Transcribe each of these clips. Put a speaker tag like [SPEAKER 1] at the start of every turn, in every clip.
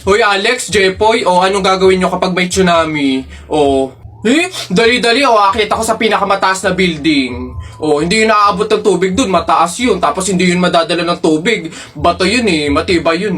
[SPEAKER 1] Hoy Alex, Jepoy, anong gagawin nyo kapag may tsunami? Dali-dali, akit ako sa pinakamataas na building. Hindi yun naaabot ng tubig dun, mataas yun. Tapos hindi yun madadala ng tubig. Bato yun matibay yun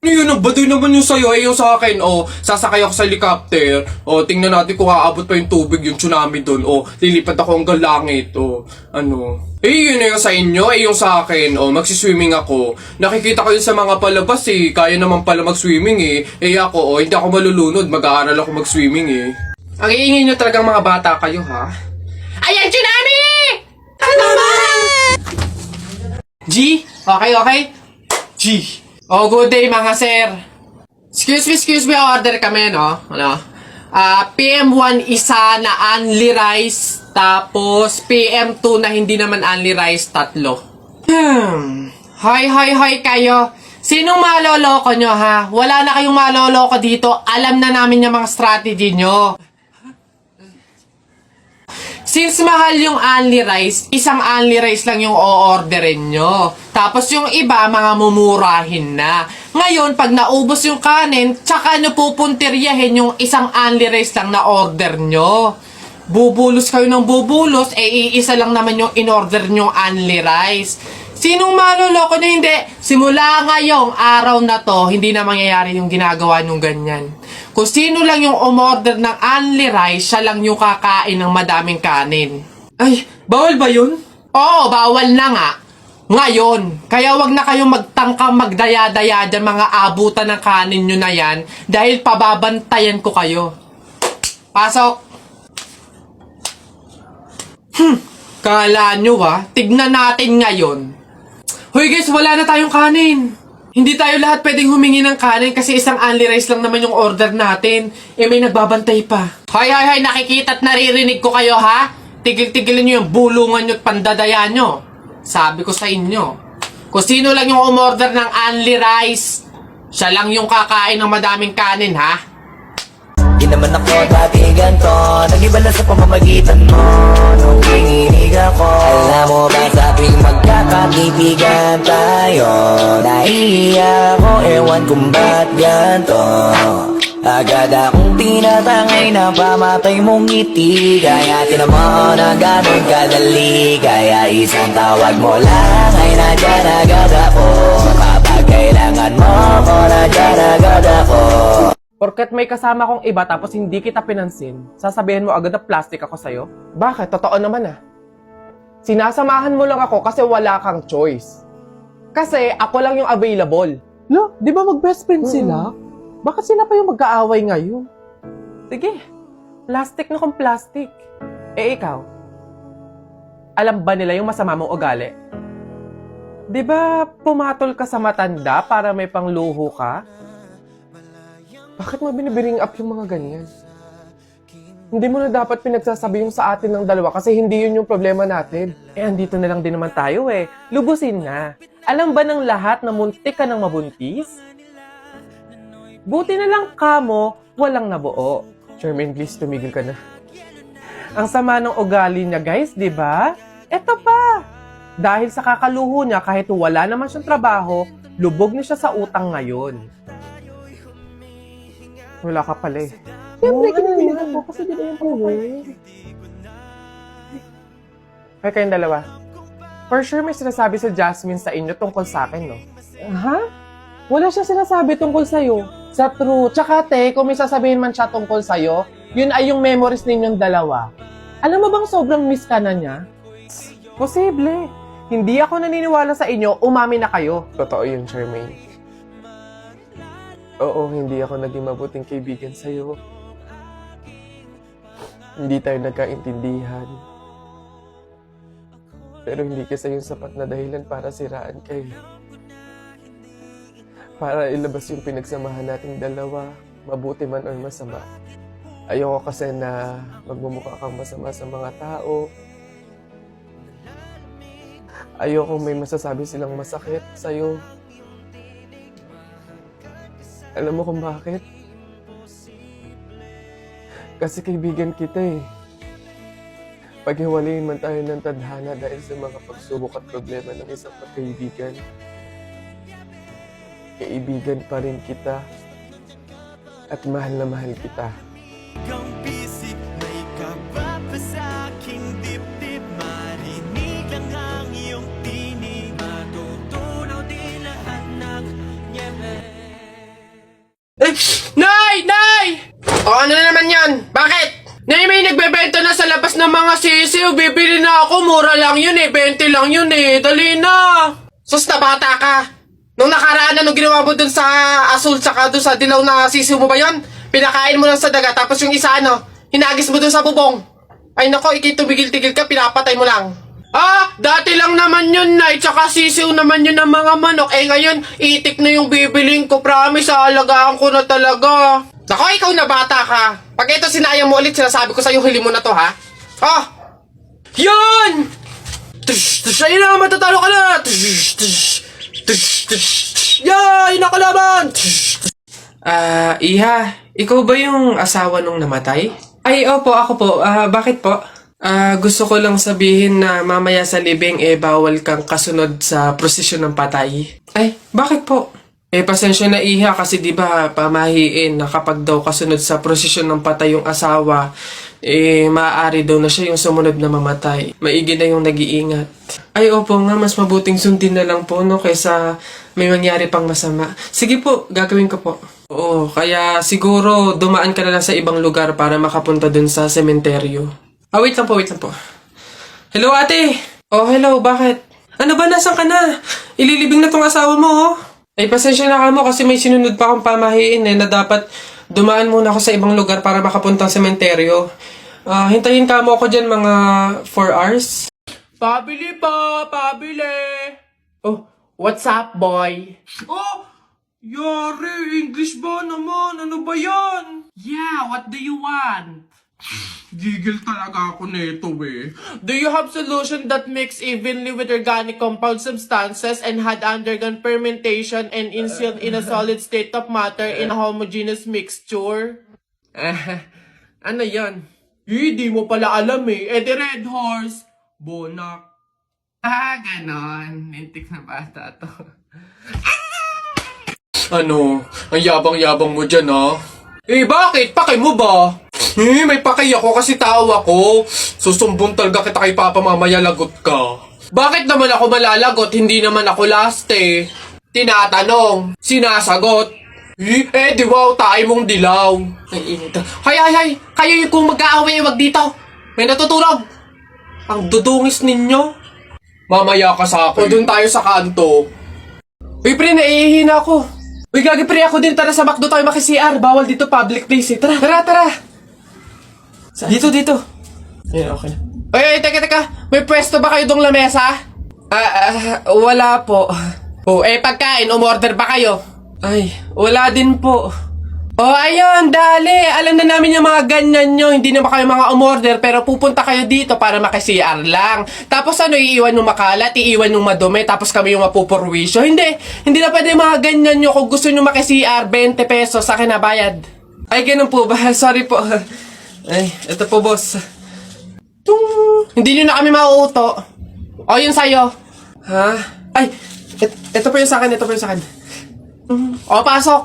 [SPEAKER 1] Ano yun, ang baduy naman yung sa'yo, yung sa akin, sasakay ako sa helicopter. Tingnan natin kung aabot pa yung tubig, yung tsunami dun. Lilipad ako hanggang langit, yun na yung sa inyo, yung sa akin, magsiswimming ako. Nakikita ko yun sa mga palabas, kaya naman pala mag-swimming, ako, hindi ako malulunod, mag-aaral ako mag-swimming, Ang iingin nyo talagang mga bata kayo, ha? Ayan, tsunami! Ano ba? G? Okay? G. Good day, mga sir. Excuse me, order kami, no? PM1 isa na only rice, tapos PM2 na hindi naman only rice, 3. Hoy kayo. Sinong maloloko nyo, ha? Wala na kayong maloloko dito. Alam na namin yung mga strategy nyo. Since mahal yung only rice, isang only rice lang yung o-orderin nyo. Tapos yung iba, mga mumurahin na. Ngayon, pag naubos yung kanin, tsaka nyo pupuntiryahin yung isang only rice lang na order nyo. Bubulos kayo ng bubulos, iisa lang naman yung in-order nyo only rice. Sinong maluloko nyo? Hindi. Simula ngayong araw na to, hindi na mangyayari yung ginagawa nyong ganyan. Kung sino lang yung umorder ng only rice, siya lang yung kakain ng madaming kanin.
[SPEAKER 2] Ay, bawal ba yun?
[SPEAKER 1] Oo, bawal na nga. Ngayon, kaya wag na kayong magtangkang magdaya-daya dyan mga abutan ng kanin nyo na yan dahil pababantayan ko kayo. Pasok! Kala nyo tignan natin ngayon. Hoy guys, wala na tayong kanin. Hindi tayo lahat pwedeng humingi ng kanin kasi isang only rice lang naman yung order natin. May nagbabantay pa. Hoy, nakikita at naririnig ko kayo, ha? Tigil-tigilin nyo yung bulungan nyo at pandadaya nyo. Sabi ko sa inyo, kung sino lang yung umorder ng only rice, siya lang yung kakain ng madaming kanin, ha?
[SPEAKER 3] Di naman ako dati ganto, nag-iba lang sa pamamagitan mo nung hinihinig ako. Alam mo ba sa tuwing magkakaibigan tayo, nahihiya ako, ewan kung ba't ganto. Agad akong tinatangay na pamatay mong ngiti, kaya tinamaan na gano'n kadali. Kaya isang tawag mo lang ay nandiyan agad ako. Kapag kailangan mo ko, nandiyan agad ako.
[SPEAKER 2] Porket may kasama kong iba tapos hindi kita pinansin, sasabihin mo agad na plastic ako sa'yo? Bakit? Totoo naman Sinasamahan mo lang ako kasi wala kang choice. Kasi ako lang yung available. No, di ba mag-best friend sila? Bakit sila pa yung magkaaway ngayon? Sige, plastic na kung plastic. Ikaw, alam ba nila yung masama mong ugali? Di ba pumatol ka sa matanda para may pangluho ka? Bakit mo binibiring up yung mga ganyan? Hindi mo na dapat pinagsasabi yung sa atin ng dalawa kasi hindi yun yung problema natin. Andito na lang din naman tayo Lubusin na. Alam ba ng lahat na muntik ka ng mabuntis? Buti na lang kamo, walang nabuo. Charmaine, please, tumigil ka na. Ang sama ng ugali niya, guys, di ba? Eto pa! Dahil sa kakaluho niya, kahit wala naman siyang trabaho, lubog na siya sa utang ngayon. Wala ka pala Siyempre, kinilig ako kasi di ba yung power? Kaya kayong dalawa. For sure may sinasabi sa Jasmine sa inyo tungkol sa akin, no? Ha? Wala siya sinasabi tungkol sa'yo. Sa true. Tsaka kung may sasabihin man siya tungkol sa'yo, yun ay yung memories ninyong dalawa. Alam mo bang sobrang miss ka na niya? Posible. Hindi ako naniniwala sa inyo, umami na kayo. Totoo yun, Charmaine. Oo, hindi ako naging mabuting kaibigan sa'yo. Hindi tayo nagkaintindihan. Pero hindi kasi yung sapat na dahilan para siraan kayo. Para ilabas yung pinagsamahan nating dalawa, mabuti man or masama. Ayoko kasi na magmumukha kang masama sa mga tao. Ayoko may masasabi silang masakit sa'yo. Alam mo kung bakit? Kasi kaibigan kita Paghiwalayin man tayo ng tadhana dahil sa mga pagsubok at problema ng isang pagkaibigan, kaibigan pa rin kita At mahal na mahal kita.
[SPEAKER 4] Kang pisik, may kaba pa sa aking dibdib. Marinig lang ang iyong tinig, matutunaw din lahat ng nyebe.
[SPEAKER 1] Nay! Nay! O ano na naman yan? Bakit? Nay, may nagbebenta na sa labas ng mga sisiw. Bibili na ako. Mura lang yun eh. 20 lang yun eh. Dali na. Sus, na bata ka. Nung nakaraan, anong ginawa mo dun sa asul tsaka dun sa dilaw na sisiw mo ba yun? Pinakain mo lang sa daga. Tapos yung isa ano, hinagis mo dun sa bubong. Ay nako, ikay tumigil-tigil ka. Pinapatay mo lang. Ah, dati lang naman yun, Nay. Tsaka sisiw naman yun ng mga manok. Eh ngayon, itik na yung bibiling ko. Promise, aalagaan ko na talaga. Nako, ikaw na bata ka. Pag ito sinayang mo ulit, sinasabi ko sa'yo, huli mo na to, ha? Oh! Yun! Tush! Tush! Ayun na, matatalo ka na! Tush! Tush! Tush! Tush! Yay! Nakalaban! Tush! Iha, ikaw ba yung asawa nung namatay? Ay, opo, ako po. Bakit po? Gusto ko lang sabihin na mamaya sa libing bawal kang kasunod sa prosesyon ng patay. Ay, bakit po? Pasensya na Iha kasi di ba pamahiin na kapag daw kasunod sa prosesyon ng patay yung asawa, maaari daw na siya yung sumunod na mamatay. Maigi na yung nag-iingat. Ay, opo nga, mas mabuting sundin na lang po, no, kaysa may mangyari pang masama. Sige po, gagawin ko po. Oo, kaya siguro dumaan ka na lang sa ibang lugar para makapunta dun sa sementeryo. Wait lang po. Hello, ate! Oh, hello, bakit? Ano ba, nasan ka na? Ililibing na tong asawa mo, oh. Ay, pasensya na ka mo kasi may sinunod pa akong pamahiin na dapat dumaan muna ako sa ibang lugar para makapunta sa sementeryo. Hintayin ka mo ako dyan mga 4 hours. Pabili pa! Pabili! Oh, what's up, boy? Oh! Yari! English ba naman? Ano ba yan? Yeah, what do you want? Gigil talaga ako nito Do you have solution that mix evenly with organic compound substances and had undergone fermentation and instilled in a solid state of matter in a homogeneous mixture? Ano yan? Di mo pala alam the Red Horse. Bonak. Ganon. Nintik na bata to. Ano? Ang yabang-yabang mo dyan, bakit? Paki mo ba? May paki ako kasi tao ako. Susumbong talaga kita kay Papa mamaya, lagot ka. Bakit naman ako malalagot? Hindi naman ako last Tinatanong, sinasagot. Di wow, tayo mong dilaw. Ay, init. Hay, kayo yung kung mag-aaway, wag dito. May natutulog. Ang dudungis ninyo. Mamaya ka sa akin. O dun tayo sa kanto. Pre, naihihina ako. Gagi pre, ako din. Tara sa McDo tayo maki-CR. Bawal dito, public place Tara. Dito. Ayan, okay na. Ay, teka. May pwesto ba kayo dong lamesa? Wala po. Pagkain, umorder ba kayo? Ay, wala din po. Ayun, dali. Alam na namin yung mga ganyan nyo. Hindi naman kayo mga umorder, pero pupunta kayo dito para maki-CR lang. Tapos iiwan yung makalat, iiwan yung madumi, tapos kami yung mapupurwisyo. Hindi na pwede mga ganyan nyo. Kung gusto nyo maki-CR, 20 pesos sa akin na bayad. Ay, ganun po ba? Sorry po. Ay, ito po, boss. Hindi nyo na kami mauuto. Yun sa'yo. Ha? Ay, ito po yung sa akin, pasok.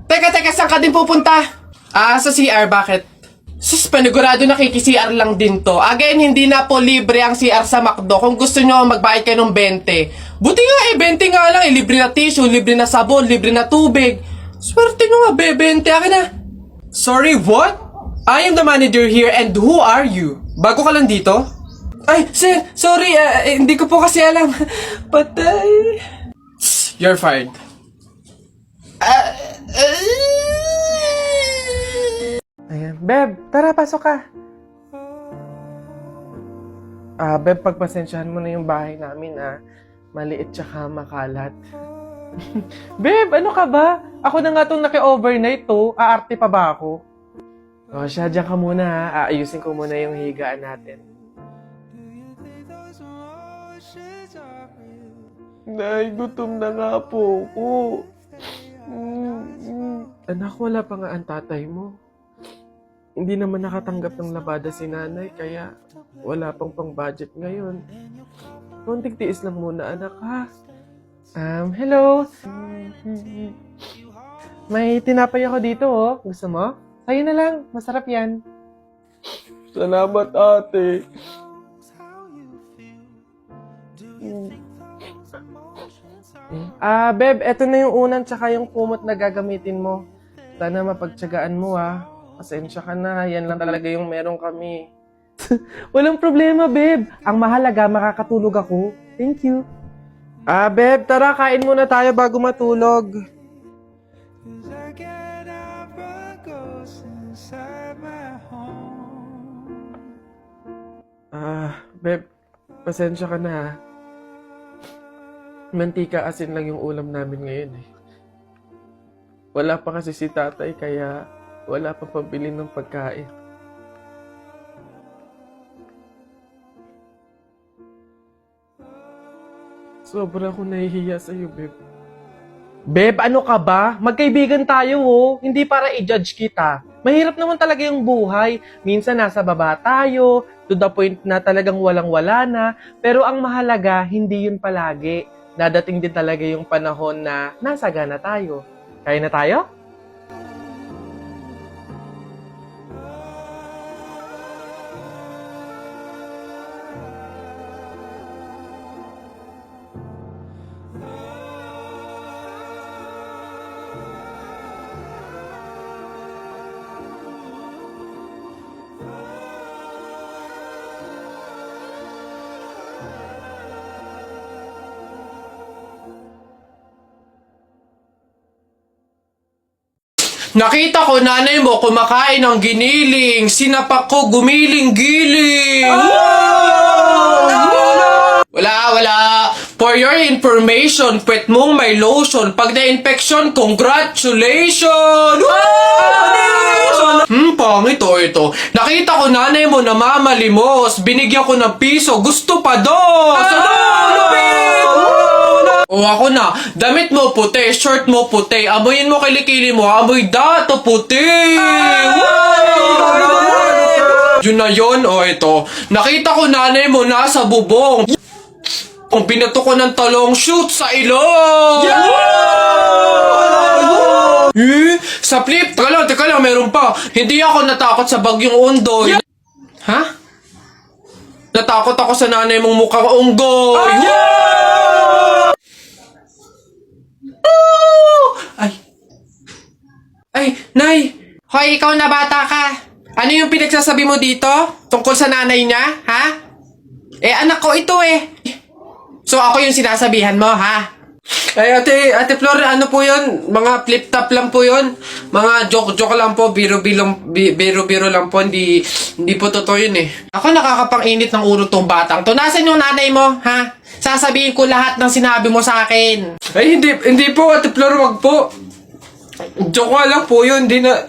[SPEAKER 1] Teka, saan ka din pupunta? Sa CR, bakit? Sus, panigurado nakiki-CR lang din to. Again, hindi na po libre ang CR sa McDo. Kung gusto nyo, magbayad kayo ng 20. Buti nga 20 nga lang. Libre na tissue, libre na sabon, libre na tubig. Swerte nyo nga, 20. Akin na. Sorry, what? I am the manager here and who are you? Bago ka lang dito? Ay, sir, sorry. Hindi ko po kasi alam. Patay. You're fired.
[SPEAKER 2] Ayan. Beb, tara, pasok ka. Beb, pagpasensyahan mo na yung bahay namin, maliit tsaka makalat. Beb, ano ka ba? Ako na nga itong naki-overnight to. Aarte pa ba ako? Siya, dyan ka muna, Aayusin ko muna yung higaan natin. Nay, gutom na nga po ako. Anak, wala pa nga ang tatay mo. Hindi naman nakatanggap ng labada si nanay, kaya wala pang pang-budget ngayon. Konting tiis lang muna, anak, ha? Hello. May tinapay ako dito, oh. Gusto mo? Sa'yo na lang. Masarap yan. Salamat, ate. Beb, eto na yung unan tsaka yung kumot na gagamitin mo. Sana mapagtsagaan mo, Pasensya ka na. Yan lang talaga yung meron kami. Walang problema, Beb. Ang mahalaga, makakatulog ako. Thank you. Beb, tara, kain muna tayo bago matulog.
[SPEAKER 4] Cause I get up a ghost inside my home.
[SPEAKER 2] Beb, pasensya ka na, ha. Mantika asin lang yung ulam namin ngayon, eh. Wala pa kasi si tatay, kaya wala pa pambili ng pagkain. Sobra akong nahihiya sa'yo, Beb. Beb, ano ka ba? Magkaibigan tayo, oh. Hindi para i-judge kita. Mahirap naman talaga yung buhay. Minsan nasa baba tayo, to the point na talagang walang-wala na. Pero ang mahalaga, hindi yun palagi. Dadating din talaga yung panahon na nasagana tayo. Kaya na tayo?
[SPEAKER 1] Nakita ko nanay mo kumakain ng giniling. Sinapak ko gumiling-giling. Wala. For your information, pwet mong may lotion. Pag na-infection, congratulations! Pangit ito. Nakita ko nanay mo namamalimos. Binigyan ko ng piso. Gusto pa dos! O ako na, damit mo puti, shirt mo puti, amoyin mo kilikili mo, amoy dato puti! Yun na yun, ito. Nakita ko nanay mo nasa bubong. Kung binato ko ng talong, shoot sa ilong! Sa flip, teka lang, meron pa. Hindi ako natakot sa bagyong Undoy. Ha? Natakot ako sa nanay mong mukhang unggoy. Ay, Nay! Hoy, ikaw na bata ka! Ano yung pinagsasabi mo dito? Tungkol sa nanay niya, ha? Anak ko ito eh! So, ako yung sinasabihan mo, ha? Ay, Ate Flor, ano po yun? Mga flip-top lang po yun. Mga joke-joke lang po, biro-biro lang po, hindi po totoo yun eh. Ako nakakapang-init ng ulo tong batang to. Nasaan yung nanay mo, ha? Sasabihin ko lahat ng sinabi mo sa akin. Ay, hindi po, Ate Flor, wag po. Joke lang po yun, hindi na,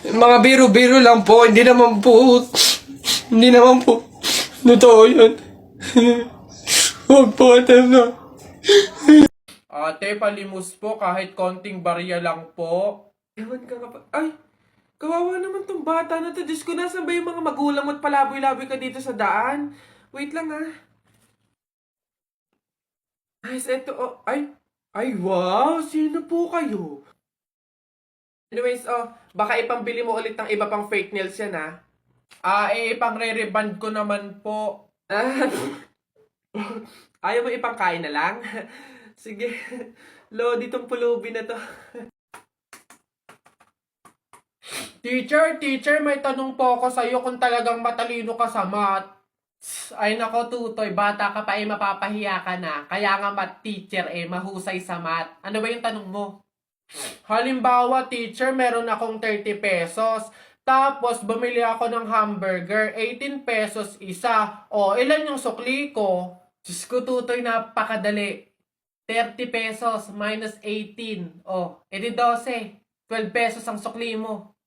[SPEAKER 1] mga biro-biro lang po, hindi naman po, totoo yun. Huwag po, Ate Flor. Ate, palimos po, kahit konting barya lang po. Ewan ka nga pa, ay, kawawa naman tong bata na to. Diyos ko, nasan ba yung mga magulang mo at palaboy-laboy ka dito sa daan? Wait lang Guys, eto, ay, wow, sino po kayo? Anyways, baka ipambili mo ulit ng iba pang fake nails yan, ipang re-reband ko naman po. Ayaw mo ipangkain na lang? Sige, Lodi tong pulubi na to. Teacher, may tanong po ako sa'yo kung talagang matalino ka sa math. Ay nako, Tutoy, bata ka pa mapapahiya ka na. Kaya nga math teacher mahusay sa math. Ano ba yung tanong mo? Halimbawa, teacher, meron akong 30 pesos. Tapos, bumili ako ng hamburger. 18 pesos isa. Ilan yung sukli ko? Diyos ko, Tutoy, napakadali. 30 pesos minus 18. Edi 12. 12 pesos ang sukli mo.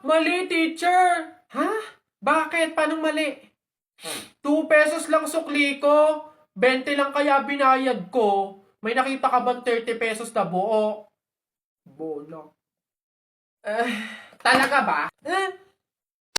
[SPEAKER 1] Mali, teacher. Ha? Bakit? Paano mali? 2 pesos lang sukli ko. 20 lang kaya binayad ko. May nakita ka bang 30 pesos na buo? Bola. Talaga ba?